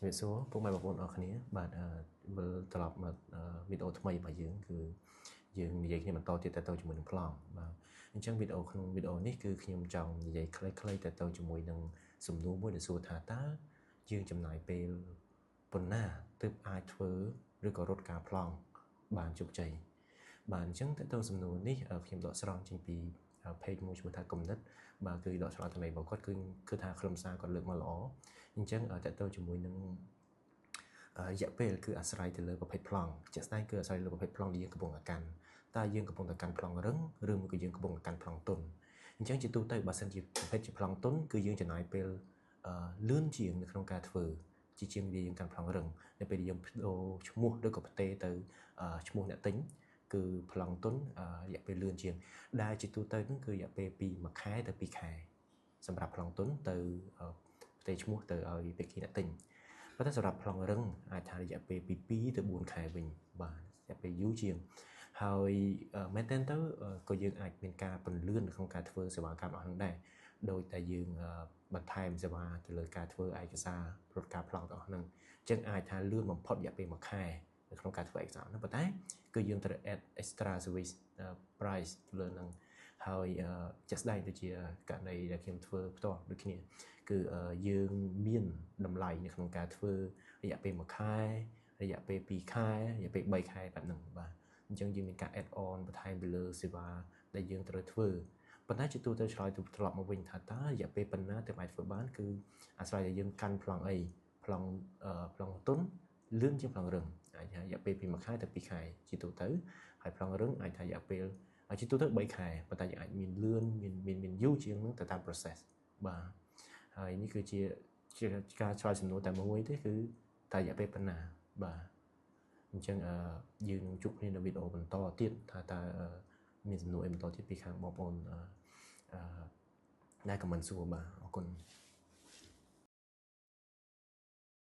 ជំរាបសួរពុកម៉ែបងប្អូនអរគ្នាបាទវិលត្រឡប់មកវីដេអូថ្មីរបស់យើងគឺយើងនិយាយគ្នាបន្តទៀតទៅជាមួយនឹងប្លង់បាទអញ្ចឹងវីដេអូក្នុងវីដេអូនេះគឺខ្ញុំចង់និយាយខ្លីៗទៅជាមួយនឹងសំណួរមួយដែលសួរថាតើយើងចំណាយពេលប៉ុណ្ណាទើបអាចធ្វើឬក៏រត់ការប្លង់បានជោគជ័យបាទអញ្ចឹងទៅសំណួរនេះខ្ញុំដកស្រង់ចេញពី page មួយឈ្មោះថាគំនិតបាទគឺដកស្រង់តាមន័យរបស់គាត់គឺថាខ្លឹមសារគាត់លើកមកល្អអញ្ចឹងតើទៅជាមួយនឹងរយៈពេលគឺអាស្រ័យទៅលើប្រភេទប្លង់ជាក់ស្ដែងគឺអាស្រ័យលើប្រភេទប្លង់ដែលយើងកំពុងតែកាន់តើយើងកំពុងតែកាន់ប្លង់រឹងឬមួយក៏យើងកំពុងតែកាន់ប្លង់ទន់អញ្ចឹងជាទូទៅបើសិនជាប្រភេទជាប្លង់ទន់គឺយើងចំណាយពេលលឿនជាងនៅក្នុងការធ្វើជាងយើងកាន់ប្លង់រឹងនៅពេលដែលយើងបដូរឈ្មោះឬក៏ផ្ទេរទៅឈ្មោះអ្នកទិញគឺប្លង់ទន់រយៈពេលលឿនជាងដែលជាទូទៅនោះគឺរយៈពេលពី1ខែទៅ2ខែសម្រាប់ប្លង់ទន់ទៅផ្ទេរឈ្មោះទៅឲ្យពេគីអ្នកទិញប៉ុន្តែសម្រាប់ប្លង់រឹងអាចថារយៈពេលពី2ទៅ4ខែវិញបាទរយៈពេលយូរជាងហើយមែនតើទៅក៏យើងអាចមានការពន្លឿននៅក្នុងការធ្វើសេវាកម្មអស់ហ្នឹងដែរដោយតែយើងបន្ថែមសេវាទៅលើការធ្វើឯកសាររត់ការប្លង់ទាំងអស់ហ្នឹងអញ្ចឹងអាចថាលឿនបំផុតរយៈពេល1ខែនៅក្នុងការធ្វើឯកសារហ្នឹងប៉ុន្តែគឺយើងត្រូវ add extra service price លើហ្នឹងហើយជាក់ស្ដែងទៅជាករណីដែលខ្ញុំធ្វើផ្ទាល់ដូចគ្នាគឺយើងមានតម្លៃនៅក្នុងការធ្វើរយៈពេល1ខែរយៈពេល2ខែរយៈពេល3ខែបែបហ្នឹងបាទអញ្ចឹងយើងមានការ add on បន្ថែមទៅលើសេវាដែលយើងត្រូវធ្វើប៉ុន្តែជាទូទៅឆ្លើយទៅត្រឡប់មកវិញថាតើរយៈពេលប៉ុណ្ណាទើបអាចធ្វើបានគឺអាស្រ័យតែយើងកាន់ប្លង់អីប្លង់ទន់លឿនជាងប្លង់រឹងអាចថារយៈពេលពី1ខែទៅ2ខែជាទូទៅហើយប្លង់រឹងអាចថារយៈពេលជាទូទៅ3ខែប៉ុន្តែយើងអាចមានលឿនមានយូរជាងហ្នឹងទៅតាម process បាទហើយនេះគឺជាការឆ្លើយសំណួរតែមួយទេគឺតែរយៈពេលប៉ុណ្ណាបាទអញ្ចឹងយើងនឹងជួបគ្នានៅវីដេអូបន្តទៀតថាតើមានសំណួរអីបន្តទៀតពីខាងបងប្អូនដែលខមមិនសួរបាទអរគុណ